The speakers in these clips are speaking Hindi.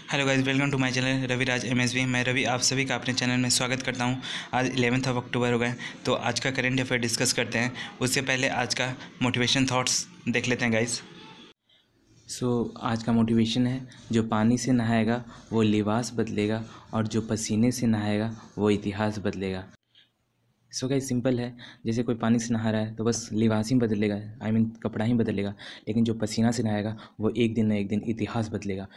Hello guys, welcome to my channel Raviraj MSV. मैं रवि आप सभी का अपने चैनल में स्वागत करता हूं। आज 11 अक्टूबर हो गए, तो आज का करेंट अफेयर डिस्कस करते हैं। उससे पहले आज का मोटिवेशन थॉट्स देख लेते हैं गाइस। आज का मोटिवेशन है, जो पानी से नहाएगा वो लिबास बदलेगा और जो पसीने से नहाएगा वो इतिहास बदलेगा। गाइस सिंपल है, जैसे कोई पानी से नहा रहा है तो बस लिबास ही बदलेगा, कपड़ा ही बदलेगा, लेकिन जो पसीना से नहाएगा वो एक दिन ना एक दिन इतिहास बदलेगा।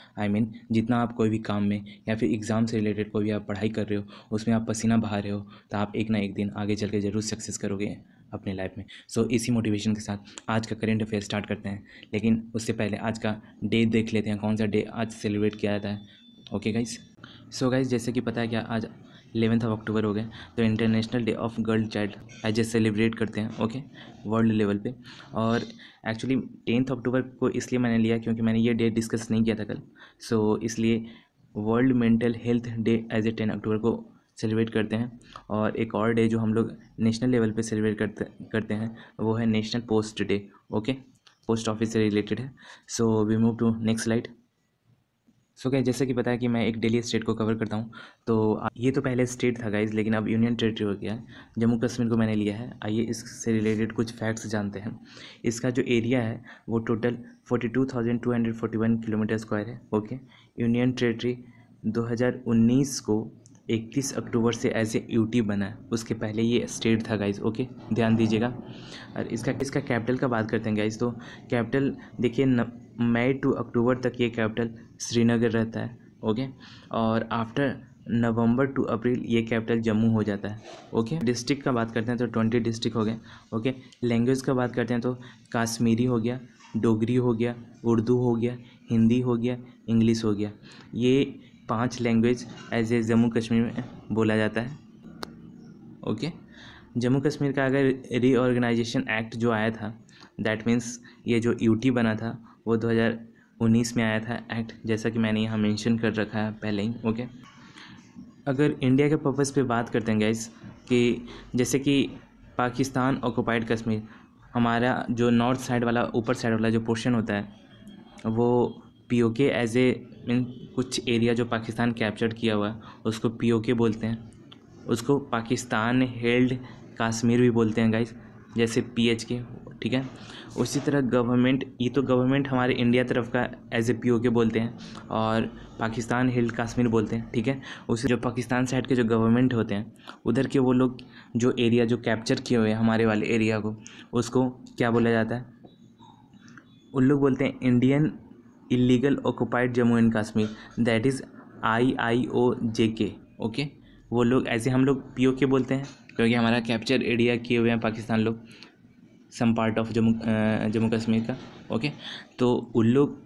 जितना आप कोई भी काम में या फिर एग्ज़ाम से रिलेटेड कोई भी आप पढ़ाई कर रहे हो, उसमें आप पसीना बहा रहे हो, तो आप एक ना एक दिन आगे चल के ज़रूर सक्सेस करोगे अपने लाइफ में। इसी मोटिवेशन के साथ आज का करेंट अफेयर स्टार्ट करते हैं, लेकिन उससे पहले आज का डे देख लेते हैं, कौन सा डे आज सेलिब्रेट किया जाता है। ओके गाइस, गाइस जैसे कि पता है क्या, आज 11 अक्टूबर हो गए, तो international day of girl child as a celebrate करते हैं, ओके, वर्ल्ड लेवल पे। और एक्चुअली 10 अक्टूबर को इसलिए मैंने लिया क्योंकि मैंने ये डे डिस्कस नहीं किया था कल, इसलिए world mental health day as a 10 अक्टूबर को सेलिब्रेट करते हैं। और एक और डे जो हम लोग नेशनल लेवल पे सेलिब्रेट करते हैं वो है national post day, okay, post office से रिलेटेड है। We move to next slide. Guys जैसे कि पता है कि मैं एक डेली स्टेट को कवर करता हूँ, तो ये तो पहले स्टेट था गाइस, लेकिन अब यूनियन टेरिटरी हो गया है। जम्मू कश्मीर को मैंने लिया है। आइए इससे रिलेटेड कुछ फैक्ट्स जानते हैं। इसका जो एरिया है वो टोटल 42,241 किलोमीटर स्क्वायर है, ओके। यूनियन टेरिटरी 2019 को 31 अक्टूबर से एज ए यूटी बना है, उसके पहले ये स्टेट था गाइस, ओके, ध्यान दीजिएगा। और इसका कैपिटल का बात करते हैं गाइस, तो कैपिटल देखिए मई टू अक्टूबर तक ये कैपिटल श्रीनगर रहता है, ओके। और आफ्टर नवंबर टू अप्रैल ये कैपिटल जम्मू हो जाता है, ओके। डिस्ट्रिक्ट का बात करते हैं तो 20 डिस्ट्रिक्ट हो गए, ओके। लैंग्वेज का बात करते हैं तो कश्मीरी हो गया, डोगरी हो गया, उर्दू हो गया, हिंदी हो गया, इंग्लिश हो गया। ये 5 language as a Jammu Kashmir में बोला जाता है, ओके। जम्मू कश्मीर का अगर रीऑर्गेनाइजेशन एक्ट जो आया था, दैट मीन्स ये जो यूटी बना था वो 2019 में आया था एक्ट, जैसा कि मैंने यहाँ मेंशन कर रखा है पहले ही, ओके। अगर इंडिया के पर्पज़ पे बात करते हैं गाइस, कि जैसे कि पाकिस्तान ऑक्युपाइड कश्मीर, हमारा जो नॉर्थ साइड वाला, ऊपर साइड वाला जो पोर्शन होता है वो पीओके एज ए मीन कुछ एरिया जो पाकिस्तान कैप्चर किया हुआ है उसको पीओके बोलते हैं। उसको पाकिस्तान हेल्ड कश्मीर भी बोलते हैं गाइस, जैसे पीएचके, ठीक है। उसी तरह गवर्नमेंट, ये तो गवर्नमेंट हमारे इंडिया तरफ का एज ए पीओके बोलते हैं और पाकिस्तान हिल्ड कश्मीर बोलते हैं, ठीक है। उसी जो पाकिस्तान साइड के जो गवर्नमेंट होते हैं उधर के वो लोग जो एरिया जो कैप्चर किए हुए हैं हमारे वाले एरिया को, उसको क्या बोला जाता है, उन लोग बोलते हैं Indian illegal occupied Jammu and Kashmir, that is IIOJK, okay. वो लोग ऐसे हम लोग पीओके बोलते हैं क्योंकि हमारा कैप्चर एरिया किए हुए हैं पाकिस्तान लोग, some part of Jammu Kashmir का, ओके। तो उन लोग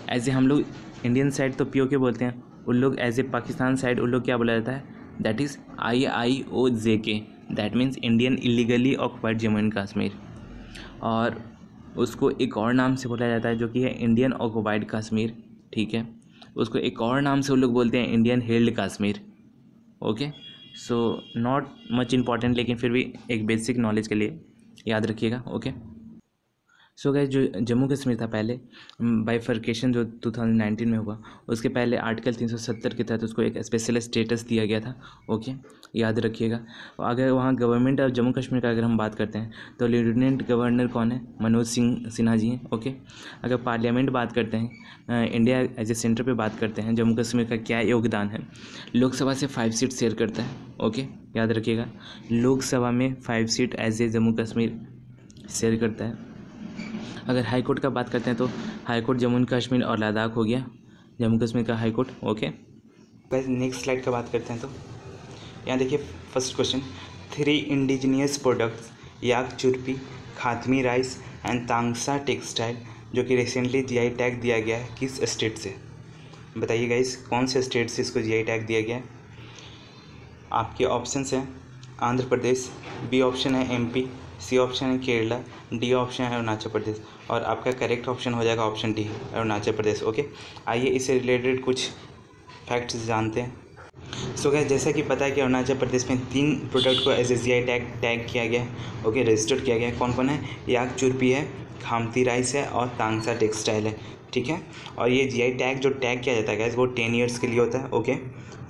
ऐसे, हम लोग इंडियन साइड तो पीओके बोलते हैं, उन लोग एज ए पाकिस्तान साइड उन लोग क्या बोला जाता है, that is IIOJK, that means Indian illegally occupied Jammu and Kashmir. और उसको एक और नाम से बोला जाता है जो कि है इंडियन ऑक्युपाइड कश्मीर, ठीक है। उसको एक और नाम से वो लोग बोलते हैं Indian held Kashmir, okay. Not much important, लेकिन फिर भी एक बेसिक नॉलेज के लिए याद रखिएगा, ओके। गाइस जो जम्मू कश्मीर था पहले बाइफर्केशन जो 2019 में हुआ, उसके पहले आर्टिकल 370 के तहत उसको एक स्पेशल स्टेटस दिया गया था, ओके, याद रखिएगा। अगर वहाँ गवर्नमेंट ऑफ जम्मू कश्मीर का अगर हम बात करते हैं तो लेफ्टिनेंट गवर्नर कौन है, मनोज सिन्हा जी हैं, ओके। अगर पार्लियामेंट बात करते हैं, इंडिया एज ए सेंटर पर बात करते हैं, जम्मू कश्मीर का क्या योगदान है, लोकसभा से 5 सीट शेयर करता है, ओके, याद रखिएगा। लोकसभा में 5 seat as a Jammu Kashmir share करता है। अगर हाई कोर्ट का बात करते हैं तो हाई कोर्ट जम्मू कश्मीर और लद्दाख हो गया, जम्मू कश्मीर का high court, okay. Next slide का बात करते हैं तो यहाँ देखिए first question, 3 indigenous products yak churpi, Khatmi rice and Tangsa textile जो कि रिसेंटली जीआई टैग दिया गया है, किस स्टेट से? बताइए गाइस, कौन से स्टेट से इसको जीआई टैग दिया गया है? आपके ऑप्शंस हैं आंध्र प्रदेश, बी ऑप्शन है MP, सी ऑप्शन है केरला, डी ऑप्शन है अरुणाचल प्रदेश, और आपका करेक्ट ऑप्शन हो जाएगा option D, Arunachal Pradesh, okay. आइए इससे रिलेटेड कुछ फैक्ट्स जानते हैं। गाइस जैसा कि पता है कि अरुणाचल प्रदेश में 3 प्रोडक्ट को एज ए जीआई टैग किया गया है, ओके, रजिस्टर्ड किया गया है। कौन कौन है? याक चुरपी है, खामती राइस है और तांगसा टेक्सटाइल है। ठीक है। और ये जीआई टैग जो टैग किया जाता है गाइस वो 10 ईयर्स के लिए होता है, ओके।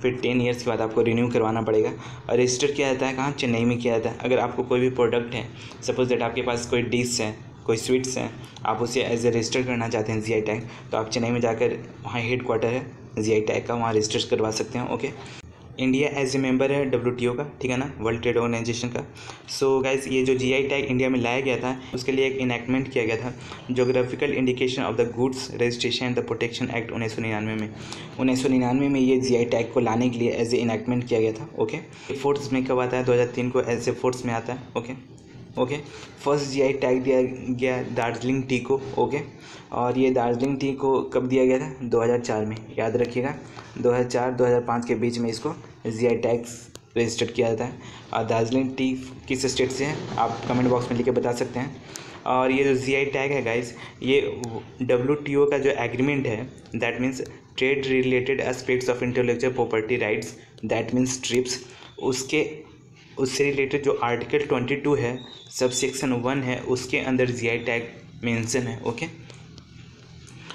फिर 10 ईयर्स के बाद आपको रिन्यू करवाना पड़ेगा। और रजिस्टर किया जाता है कहाँ, चेन्नई में किया जाता है। अगर आपको कोई भी प्रोडक्ट है, सपोज दैट आपके पास कोई डिश है, कोई स्वीट्स हैं, आप उसे एज ए रजिस्टर करना चाहते हैं जीआई टैग, तो आप चेन्नई में जाकर, वहाँ हेड क्वार्टर है जीआई टैग का, वहाँ रजिस्टर करवा सकते हैं, okay. India as a member है WTO का, ठीक है ना, वर्ल्ड ट्रेड ऑर्गेनाइजेशन का। सो गाइस ये जो जीआई टैग इंडिया में लाया गया था उसके लिए एक इनैक्टमेंट किया गया था, geographical indication of the goods registration and the protection act 1999 में। 1999 में ये जीआई टैग को लाने के लिए एज ए इनैक्टमेंट किया गया था, ओके। फोर्स में कब आता है, 2003 को एज ए फोर्स में आता है, ओके। फर्स्ट जीआई टैग दिया गया दार्जिलिंग टी को, ओके। और ये दार्जिलिंग टी को कब दिया गया था, 2004 में, याद रखिएगा 2004-2005 के बीच में इसको जीआई टैग रजिस्टर्ड किया जाता है। और दार्जिलिंग टी किस स्टेट से है आप कमेंट बॉक्स में लिख के बता सकते हैं। और ये जो जीआई टैग है गाइस, ये WTO का जो एग्रीमेंट है, that means trade related aspects of intellectual property rights, that means trips, उससे रिलेटेड जो आर्टिकल 22 है, सब सेक्शन 1 है, उसके अंदर जीआई टैग मेंशन है, ओके।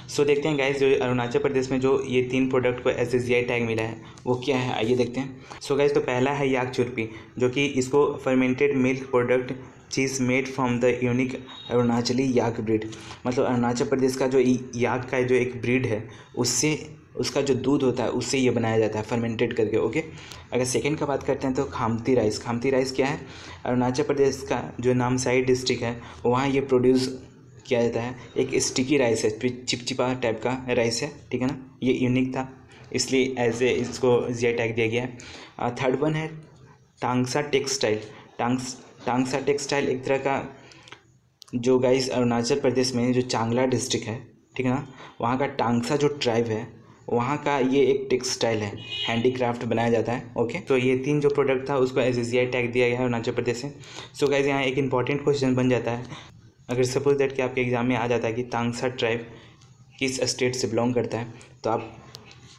सो देखते हैं गाइस, जो अरुणाचल प्रदेश में जो ये 3 प्रोडक्ट को एज ए जीआई टैग मिला है वो क्या है, आइए देखते हैं। सो गाइस तो पहला है याक चुरपी, जो कि इसको fermented milk product cheese made from the unique Arunachali yak breed, मतलब अरुणाचल प्रदेश का जो याक का जो एक ब्रीड है, उससे उसका जो दूध होता है उससे ये बनाया जाता है फर्मेंटेड करके, ओके। अगर सेकंड का बात करते हैं तो खामती राइस। खामती राइस क्या है, अरुणाचल प्रदेश का जो नामसाई डिस्ट्रिक्ट है वहाँ ये प्रोड्यूस किया जाता है। एक स्टिकी राइस है, चिपचिपा टाइप का राइस है, ठीक है ना, ये यूनिक था इसलिए एज ए इसको जीआई टैग दिया गया है। थर्ड वन है टांगसा टेक्सटाइल। टांगसा टेक्सटाइल एक तरह का जो गाइस अरुणाचल प्रदेश में जो चांगला डिस्ट्रिक्ट है, ठीक है ना, वहाँ का टांगसा जो ट्राइब है वहाँ का ये एक टेक्सटाइल है, हैंडीक्राफ्ट बनाया जाता है, ओके। तो ये 3 जो प्रोडक्ट था उसको एज ए जीआई टैग दिया गया है अरुणाचल प्रदेश से। सो गाइस यहाँ एक इंपॉर्टेंट क्वेश्चन बन जाता है, अगर सपोज दैट कि आपके एग्जाम में आ जाता है कि तांगसा ट्राइब किस स्टेट से बिलोंग करता है, तो आप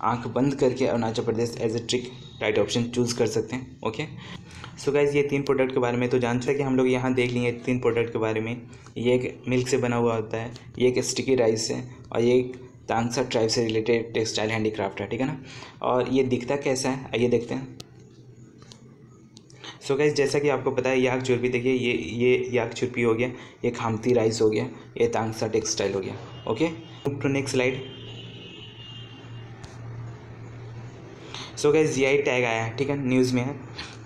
आंख बंद करके Arunachal Pradesh as a trick right option choose कर सकते हैं, ओके। सो गाइज ये 3 प्रोडक्ट के बारे में तो जान चुके कि हम लोग यहाँ देख लिए 3 प्रोडक्ट के बारे में। ये एक मिल्क से बना हुआ होता है, ये एक स्टिकी राइस है, और ये एक तांगसा ट्राइब से रिलेटेड टेक्सटाइल हैंडीक्राफ्ट है, ठीक है ना। और ये दिखता कैसा है आइए देखते हैं। सो गाइस जैसा कि आपको पता है याक चुरपी, देखिए ये याक चुरपी हो गया, ये खामती राइस हो गया, ये तांगसा टेक्सटाइल हो गया, okay. To next slide. So guys GI tag आया है, ठीक है, न्यूज़ में है,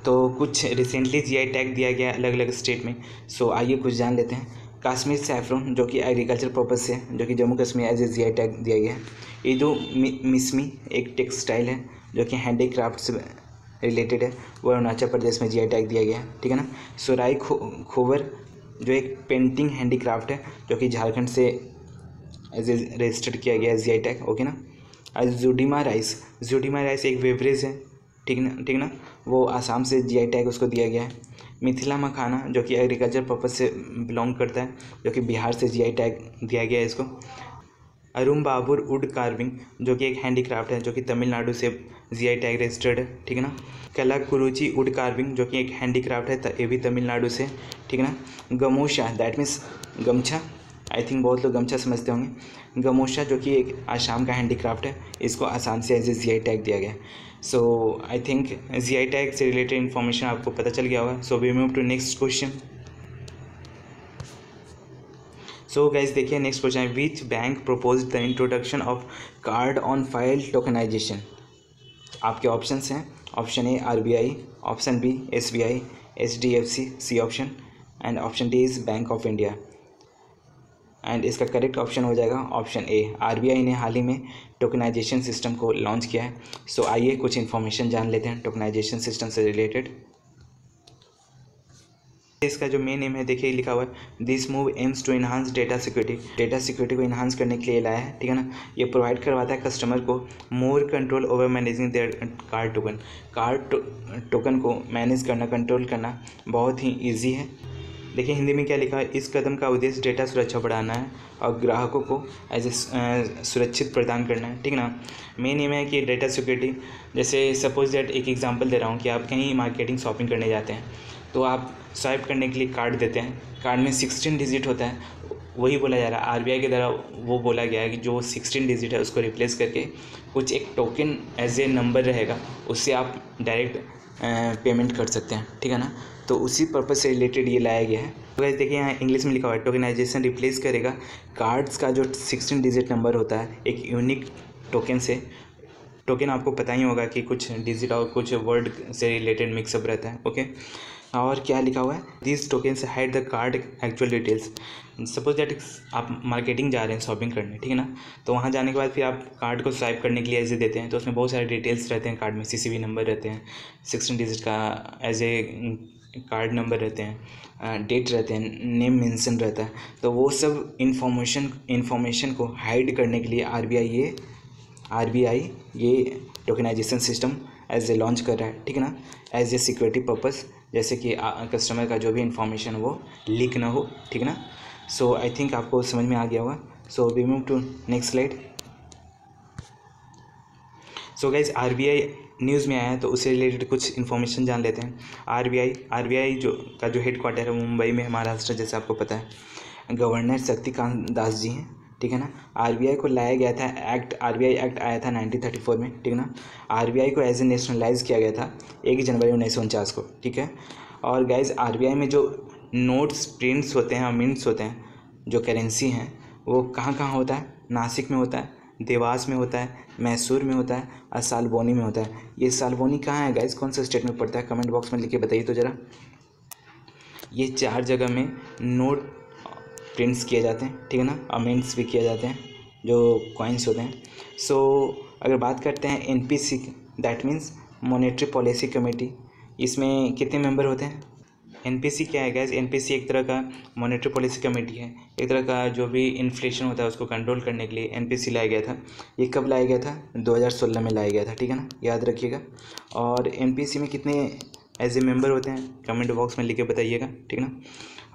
तो कुछ रिसेंटली जीआई टैग दिया गया अलग अलग स्टेट में। सो आइए कुछ जान लेते हैं। कश्मीर सैफरन जो कि एग्रीकल्चर पर्पज से, जो कि Jammu Kashmir as a GI tag दिया गया है। ईदो मिसमी एक टेक्सटाइल है जो कि हैंडीक्राफ्ट से रिलेटेड है, वो अरुणाचल प्रदेश में जीआई टैग दिया गया है, ठीक है ना। सोराई खोवर जो एक पेंटिंग हैंडीक्राफ्ट है जो कि झारखंड से एज ए रजिस्टर्ड किया गया है जीआई टैग, ओके ना। जोडीमा राइस एक बेवरेज है, ठीक ना, वो आसाम से जीआई टैग उसको दिया गया है। मिथिला मखाना जो कि एग्रीकल्चर पर्पज से बिलोंग करता है, जो कि बिहार से जीआई टैग दिया गया है इसको। अरुम बाबुर वुड कार्विंग जो कि एक हैंडीक्राफ्ट है, जो कि तमिलनाडु से जीआई टैग रजिस्टर्ड है, ठीक है ना। कलाकुरुचि वुड कार्विंग जो कि एक हैंडीक्राफ्ट है, ये भी तमिलनाडु से, ठीक है ना। गमोशा दैट मीन्स गमछा, आई थिंक बहुत लोग गमछा समझते होंगे। गमोशा जो कि एक आसाम का हैंडीक्राफ्ट है, इसको आसाम से एज ए जीआई टैग दिया गया। So I think GI tag से रिलेटेड इन्फॉर्मेशन आपको पता चल गया होगा। So we move to next question. So guys देखिए नेक्स्ट क्वेश्चन है, which bank propose the introduction of card on file tokenisation. आपके ऑप्शंस हैं, option A RBI, option B SBI, HDFC C option, and option D is bank of India. And इसका करेक्ट ऑप्शन हो जाएगा ऑप्शन ए। RBI ने हाल ही में टोकनाइजेशन सिस्टम को लॉन्च किया है। सो आइए कुछ इन्फॉर्मेशन जान लेते हैं टोकनाइजेशन सिस्टम से रिलेटेड। इसका जो मेन एम है देखिए लिखा हुआ है, this move aims to enhance data security को इन्हांस करने के लिए लाया है, ठीक है ना। ये प्रोवाइड करवाता है कस्टमर को more control over managing there card token को मैनेज करना, कंट्रोल करना बहुत ही ईजी है। देखिए हिंदी में क्या लिखा है, इस कदम का उद्देश्य डेटा सुरक्षा बढ़ाना है और ग्राहकों को एज ए सुरक्षित प्रदान करना है, ठीक ना। मेन एम है कि डेटा सिक्योरिटी, जैसे सपोज दैट एक एग्जांपल दे रहा हूँ कि आप कहीं मार्केटिंग शॉपिंग करने जाते हैं, तो आप स्वाइप करने के लिए कार्ड देते हैं, कार्ड में 16 डिजिट होता है, वही बोला जा रहा है आरबीआई के द्वारा, वो बोला गया है कि जो 16 डिजिट है उसको रिप्लेस करके कुछ एक टोकन एज ए नंबर रहेगा, उससे आप डायरेक्ट पेमेंट कर सकते हैं, ठीक है ना। तो उसी पर्पज़ से रिलेटेड ये लाया गया है। तो गाइस देखिए यहाँ इंग्लिश में लिखा हुआ है टोकनाइजेशन रिप्लेस करेगा कार्ड्स का जो 16 डिजिट नंबर होता है एक यूनिक टोकन से। टोकन आपको पता ही होगा कि कुछ डिजिट और कुछ वर्ड से रिलेटेड मिक्सअप रहता है, ओके। और क्या लिखा हुआ है, this tokens hide the card actual details. Suppose that आप मार्केटिंग जा रहे हैं शॉपिंग करने, ठीक है ना, तो वहाँ जाने के बाद फिर आप कार्ड को स्वाइप करने के लिए ऐसे देते हैं, तो उसमें बहुत सारे डिटेल्स रहते हैं कार्ड में, सीसीवी नंबर रहते हैं 16 डिजिट का एज ए कार्ड नंबर रहते हैं, डेट रहते हैं, नेम मेंशन रहता है। तो वो सब इंफॉर्मेशन को हाइड करने के लिए आरबीआई ये tokenisation system as a launch कर रहा है, ठीक है ना, एज ए सिक्योरिटी पर्पस, जैसे कि कस्टमर का जो भी इंफॉर्मेशन वो लीक ना हो, ठीक है ना। सो आई थिंक आपको समझ में आ गया होगा। So we move to next slide. So guys RBI news में आया है तो उससे रिलेटेड कुछ इन्फॉर्मेशन जान लेते हैं। आरबीआई जो हेड क्वार्टर है मुंबई में, महाराष्ट्र, जैसे आपको पता है। गवर्नर शक्तिकांत दास जी हैं, ठीक है ना। आरबीआई को लाया गया था आरबीआई एक्ट आया था 1934 में, ठीक है ना। आरबीआई को एज ए नेशनलाइज किया गया था 1 जनवरी 1949 को, ठीक है। और गाइज आरबीआई में जो नोट्स प्रिंट्स होते हैं और मिंट्स होते हैं, जो करेंसी हैं, वो कहाँ कहाँ होता है, नासिक में होता है, देवास में होता है, मैसूर में होता है और सालबोनी में होता है। ये सालबोनी कहाँ है गाइज, कौन सा स्टेट में पड़ता है, कमेंट बॉक्स में लिख के बताइए तो ज़रा। ये 4 जगह में नोट प्रिंट्स किए जाते हैं, ठीक है ना, और मिंट्स भी किए जाते हैं जो कॉइन्स होते हैं। सो अगर बात करते हैं NPC, that means monetary policy committee, इसमें कितने मेंबर होते हैं। एनपीसी क्या है गाइस, एनपीसी एक तरह का मॉनेटरी पॉलिसी कमेटी है, एक तरह का जो भी इन्फ्लेशन होता है उसको कंट्रोल करने के लिए एनपीसी लाया गया था। ये कब लाया गया था, 2016 में लाया गया था, ठीक है ना, याद रखिएगा। और एनपीसी में कितने एज ए मेंबर होते हैं कमेंट बॉक्स में लिख के बताइएगा, ठीक है ना।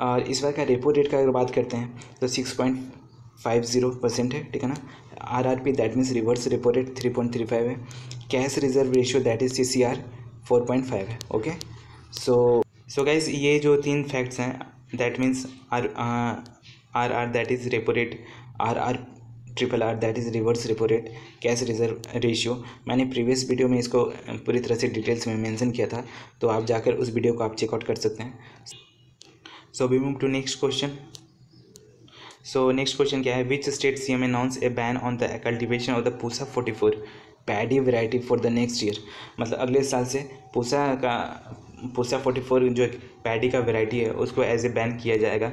और इस बार का रेपो रेट का अगर बात करते हैं तो 6.50% है, ठीक है ना। RRP that means reverse repo rate 3.35 है। Cash reserve ratio that is CCR 4.5 है, ओके। सो गाइज ये जो 3 फैक्ट्स हैं, that means R that is repo rate, RR that is reverse repo rate, cash reserve ratio, मैंने प्रीवियस वीडियो में इसको पूरी तरह से डिटेल्स में मेंशन किया था, तो आप जाकर उस वीडियो को आप चेकआउट कर सकते हैं। So we move to next question. So next question क्या है, which state CM announce a ban on the cultivation of the Pusa 44 paddy variety for the next year. मतलब अगले साल से पूसा 44 जो पैडी का वैरायटी है उसको एज ए बैन किया जाएगा।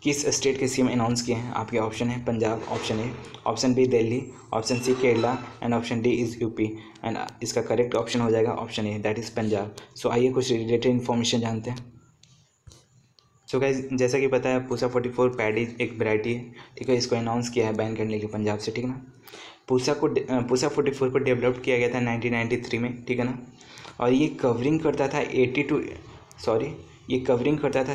किस स्टेट के सीएम अनाउंस किए हैं, आपके ऑप्शन है Punjab, option A, option B Delhi, option C Kerala and option D is UP. And इसका करेक्ट ऑप्शन हो जाएगा option A, that is Punjab. So आइए कुछ रिलेटेड इन्फॉर्मेशन जानते हैं। सो गाइस जैसा कि पता है पूसा 44 पैडी एक वैरायटी है, ठीक है, इसको अनाउंस किया है बैन करने के लिए पंजाब से, ठीक है ना। पूसा 44 को डेवलप किया गया था 1993 में, ठीक है ना। और ये कवरिंग करता था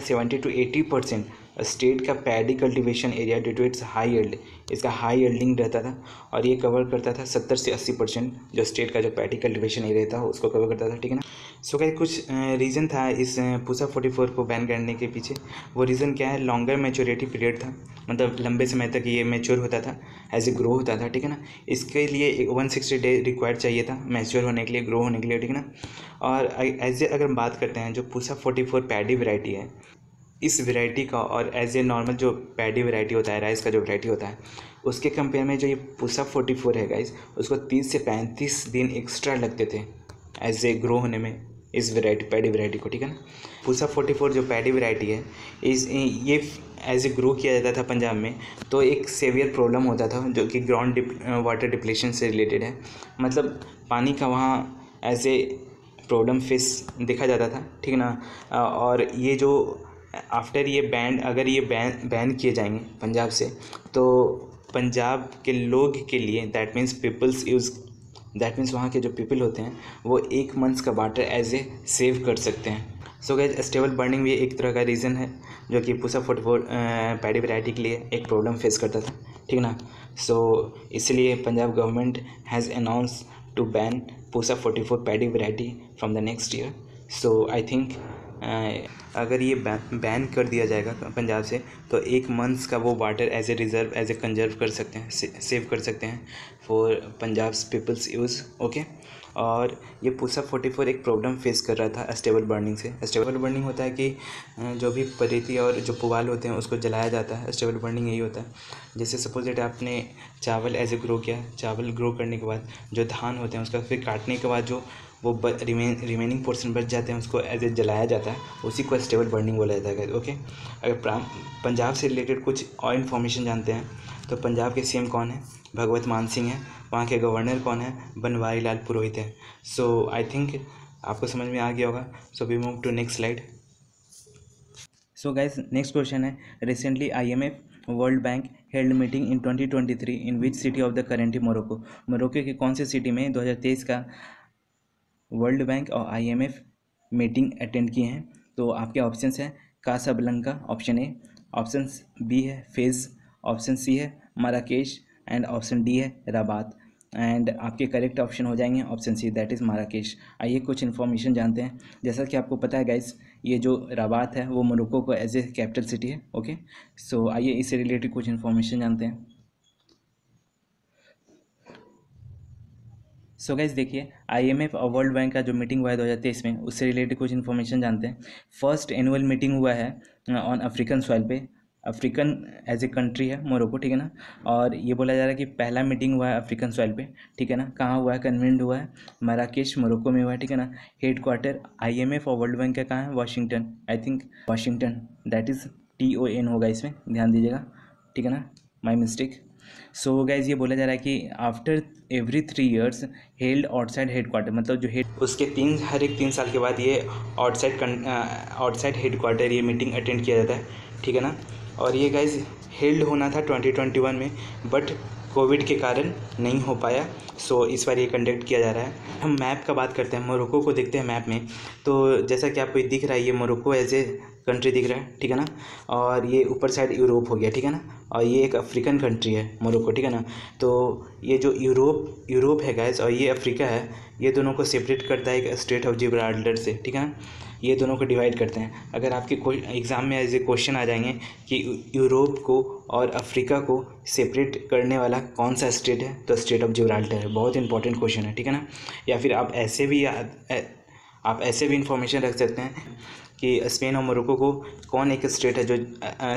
70 to 80% स्टेट का paddy cultivation area due to its high yield. इसका हाई यील्डिंग रहता था और ये कवर करता था 70 से 80% जो स्टेट का जो पैडी कल्टीवेशन एरिया था उसको कवर करता था, ठीक है ना। सो गाइस कुछ रीज़न था इस पूसा 44 को बैन करने के पीछे। वो रीज़न क्या है, लॉन्गर मैच्योरिटी पीरियड था, मतलब लंबे समय तक ये मैच्योर होता था, एज ए ग्रो होता था, ठीक है ना। इसके लिए 160 डे रिक्वायर्ड चाहिए था मैच्योर होने के लिए, ग्रो होने के लिए, ठीक है ना। और एज ए अगर बात करते हैं जो पूसा 44 पैडी वैरायटी है, इस वैरायटी का और एज ए नॉर्मल जो पैडी वैरायटी होता है, राइस का जो वैरायटी होता है, उसके कंपेयर में जो ये पूसा 44 है गाइस, उसको 30 से 35 दिन एक्स्ट्रा लगते थे एज ए ग्रो होने में इस वैरायटी पैडी वैरायटी को, ठीक है ना। पूसा 44 जो पैडी वैरायटी है ये एज ए ग्रो किया जाता था पंजाब में, तो एक सेवियर प्रॉब्लम होता था जो कि ग्राउंड वाटर डिप्लेशन से रिलेटेड है। मतलब पानी का वहाँ एज ए प्रॉब्लम फेस देखा जाता था, ठीक है ना। और ये जो आफ्टर ये बैन किए जाएंगे पंजाब से, तो पंजाब के लोग के लिए दैट मीन्स वहाँ के जो पीपल होते हैं वो 1 मंथ का वाटर एज ए सेव कर सकते हैं। सो गाइस स्टेबल बर्निंग भी एक तरह का रीज़न है जो कि पूसा 44 पैडी वैरायटी के लिए एक प्रॉब्लम फेस करता था, ठीक ना। सो इसलिए Punjab government has announce to ban Pusa 44 paddy variety from the next year. So I think अगर ये बैन कर दिया जाएगा पंजाब से तो 1 मंथ्स का वो water as a reserve as a conserve कर सकते हैं, सेव कर सकते हैं for Punjab peoples use. Okay. और ये पूसा 44 एक प्रॉब्लम फेस कर रहा था अस्टेबल बर्निंग से। अस्टेबल बर्निंग होता है कि जो भी परेती और जो पुआल होते हैं उसको जलाया जाता है। अस्टेबल बर्निंग यही होता है। जैसे सपोज दैट आपने चावल एज ए ग्रो किया, चावल ग्रो करने के बाद जो धान होते हैं उसका फिर काटने के बाद जो वो रिमेनिंग पोर्शन बच जाते हैं उसको एज ए जलाया जाता है, उसी को स्टेबल बर्निंग बोला जाता है। ओके। अगर पंजाब से रिलेटेड कुछ और इन्फॉर्मेशन जानते हैं तो पंजाब के सीएम कौन है? भगवत मान सिंह है। वहाँ के गवर्नर कौन है? बनवारी लाल पुरोहित है। सो आई थिंक आपको समझ में आ गया होगा। So we move to next slide. So guys next question है, recently IMF world bank held meeting in 2023 in which city of the current Morocco. Morocco की कौन सी सिटी में 2023 का वर्ल्ड बैंक और IMF मीटिंग अटेंड किए हैं? तो आपके ऑप्शंस हैं Casablanca option A, option B है फेज़, ऑप्शन सी है माराकेश एंड ऑप्शन डी है रबात। एंड आपके करेक्ट ऑप्शन हो जाएंगे option C, that is Marrakesh. आइए कुछ इन्फॉर्मेशन जानते हैं। जैसा कि आपको पता है गाइस, ये जो रबात है वो मोरक्को को एज ए कैपिटल सिटी है। ओके। सो आइए इससे रिलेटेड कुछ इन्फॉर्मेशन जानते हैं। सो गाइस देखिए, IMF और वर्ल्ड बैंक का जो मीटिंग हुआ है 2023 में, उससे रिलेटेड कुछ इन्फॉर्मेशन जानते हैं। फर्स्ट एनुअल मीटिंग हुआ है ऑन अफ्रीकन सॉइल पे। अफ्रीकन एज ए कंट्री है मोरक्को, ठीक है ना। और ये बोला जा रहा है कि पहला मीटिंग हुआ है अफ्रीकन सॉइल पे, ठीक है ना। कहाँ हुआ है? कन्वेंट हुआ है मराकेश मोरक्को में हुआ है, ठीक है ना। हेड क्वार्टर IMF और वर्ल्ड बैंक का कहाँ है? Washington, I think Washington, that is TON होगा इसमें, ध्यान दीजिएगा, ठीक है ना, माई मिस्टेक। सो गाइज ये बोला जा रहा है कि after every 3 years held outside head quarter, मतलब जो हेड उसके हर एक 3 साल के बाद ये आउटसाइड हेड क्वार्टर ये मीटिंग अटेंड किया जाता है, ठीक है ना। और ये गाइज हेल्ड होना था 2021 में, बट कोविड के कारण नहीं हो पाया। सो इस बार ये कंडक्ट किया जा रहा है। हम मैप का बात करते हैं, मोरक्को को देखते हैं मैप में। तो जैसा कि आपको दिख रहा है, ये मोरक्को एज ए कंट्री दिख रहा है, ठीक है ना। और ये ऊपर साइड यूरोप हो गया, ठीक है ना। और ये एक अफ्रीकन कंट्री है मोरक्को, ठीक है ना। तो ये जो यूरोप है गाइस और ये अफ्रीका है, ये दोनों को सेपरेट करता है एक स्ट्रेट ऑफ जिब्राल्टर से, ठीक है ना। ये दोनों को डिवाइड करते हैं। अगर आपके कोई एग्ज़ाम में ऐसे क्वेश्चन आ जाएंगे कि यूरोप को और अफ्रीका को सेपरेट करने वाला कौन सा स्टेट है, तो स्ट्रेट ऑफ जिब्राल्टर है। बहुत इंपॉर्टेंट क्वेश्चन है, ठीक है ना। या फिर आप ऐसे भी इंफॉर्मेशन रख सकते हैं कि स्पेन और मोरक्को को कौन एक स्टेट है जो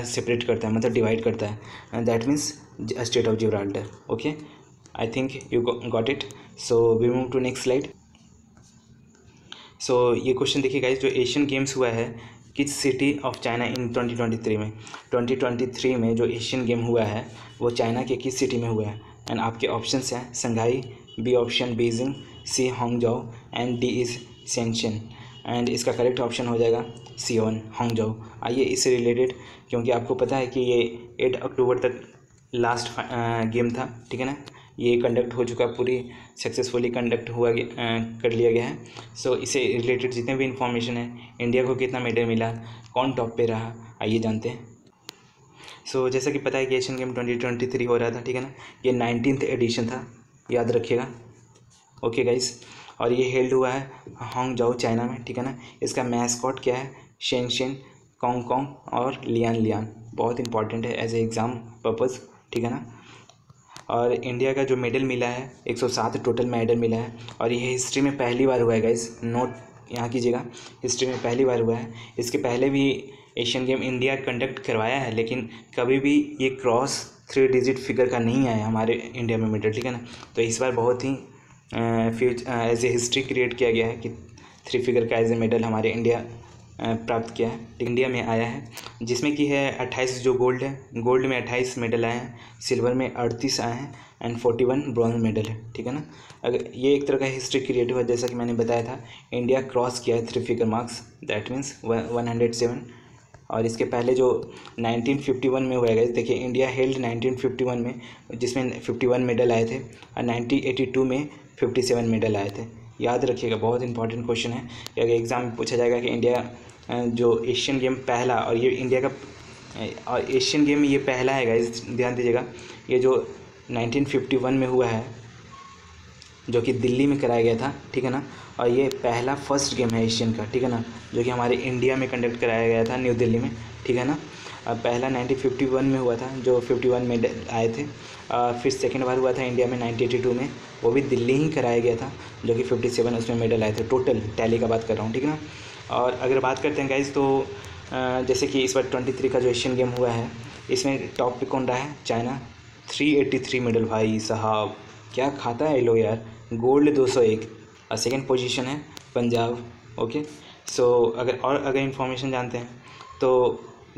सेपरेट करता है, मतलब डिवाइड करता है, that means state of Gibraltar. Okay, I think you got it. So we move to next slide. So ये क्वेश्चन देखिए गाइस, जो एशियन गेम्स हुआ है किस सिटी ऑफ चाइना इन 2023 में? 2023 में जो एशियन गेम हुआ है वो चाइना के किस सिटी में हुआ है? एंड आपके ऑप्शंस हैं Shanghai, B option Beijing, C Hangzhou and D is Shenzhen. And इसका करेक्ट ऑप्शन हो जाएगा C1 हांगझाओ। आइए इससे रिलेटेड, क्योंकि आपको पता है कि ये 8 अक्टूबर तक लास्ट गेम था, ठीक है ना। ये कंडक्ट हो चुका, पूरी सक्सेसफुली कंडक्ट कर लिया गया है। सो इससे रिलेटेड जितने भी इंफॉर्मेशन है, इंडिया को कितना मेडल मिला, कौन टॉप पे रहा, आइए जानते हैं। सो जैसा कि पता है कि एशियन गेम 2023 हो रहा था, ठीक है ना। ये 19th एडिशन था, याद रखिएगा। ओके गाइस, और ये हेल्ड हुआ है हांगझाओ चाइना में, ठीक है ना। इसका मैस्कॉट क्या है? शेन, कॉन्ग और लियान। बहुत इंपॉर्टेंट है एज ए एग्ज़ाम पर्पज़, ठीक है ना। और इंडिया का जो मेडल मिला है 107 टोटल मेडल मिला है। और ये हिस्ट्री में पहली बार हुआ है गाइस, नोट यहाँ कीजिएगा, हिस्ट्री में पहली बार हुआ है। इसके पहले भी एशियन गेम इंडिया कंडक्ट करवाया है, लेकिन कभी भी ये क्रॉस 3 डिजिट फिगर का नहीं आया हमारे इंडिया में मेडल, ठीक है ना। तो इस बार बहुत ही एज ए हिस्ट्री क्रिएट किया गया है कि 3 फिगर का एज ए मेडल हमारे इंडिया प्राप्त किया है, इंडिया में आया है, जिसमें कि है 28 जो गोल्ड है, गोल्ड में 28 मेडल आए हैं, सिल्वर में 38 आए हैं एंड 41 ब्रॉन्ज मेडल है, ठीक है ना। अगर ये एक तरह का हिस्ट्री क्रिएट हुआ, जैसा कि मैंने बताया था, इंडिया क्रॉस किया है 3 फिगर मार्क्स, दैट मीन्स 107। और इसके पहले जो 1951 में हुआ है, देखिए इंडिया हेल्ड 1951 में, जिसमें 51 मेडल आए थे, और 1982 में 57 मेडल आए थे। याद रखिएगा, बहुत इंपॉर्टेंट क्वेश्चन है। अगर एग्ज़ाम में पूछा जाएगा कि इंडिया जो एशियन गेम पहला, और ये इंडिया का और एशियन गेम ये पहला है गाइस, ध्यान दीजिएगा। ये जो 1951 में हुआ है, जो कि दिल्ली में कराया गया था, ठीक है ना। और ये पहला फर्स्ट गेम है एशियन का, ठीक है ना, जो कि हमारे इंडिया में कंडक्ट कराया गया था न्यू दिल्ली में, ठीक है ना। पहला 1951 में हुआ था, जो 51 मेडल आए थे। फिर सेकेंड बार हुआ था इंडिया में 1982 में, वो भी दिल्ली ही कराया गया था, जो कि 57 उसमें मेडल आए थे। टोटल टैली का बात कर रहा हूँ, ठीक है ना। और अगर बात करते हैं गाइज, तो जैसे कि इस बार 23 का जो एशियन गेम हुआ है, इसमें टॉप पे कौन रहा है? China, 383 medal. भाई साहब क्या खाता है ये लोग यार। गोल्ड 201 और सेकेंड पोजीशन है पंजाब। ओके, सो अगर इन्फॉर्मेशन जानते हैं तो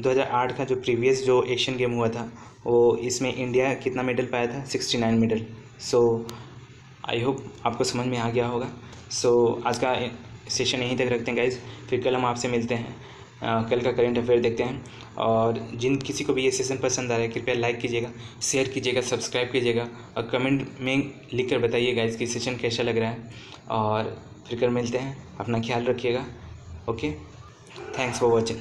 2008 का जो प्रीवियस जो एशियन गेम हुआ था, वो इसमें इंडिया कितना मेडल पाया था? 69 मेडल। सो आई होप आपको समझ में आ गया होगा। सो आज का सेशन यहीं तक रखते हैं गाइज, फिर कल हम आपसे मिलते हैं। कल का करेंट अफेयर देखते हैं। और जिन किसी को भी ये सेशन पसंद आ रहा है, कृपया लाइक कीजिएगा, शेयर कीजिएगा, सब्सक्राइब कीजिएगा और कमेंट में लिख कर बताइएगा इसकी सेशन कैसा लग रहा है। और फिर कल मिलते हैं, अपना ख्याल रखिएगा। Okay, thanks for watching.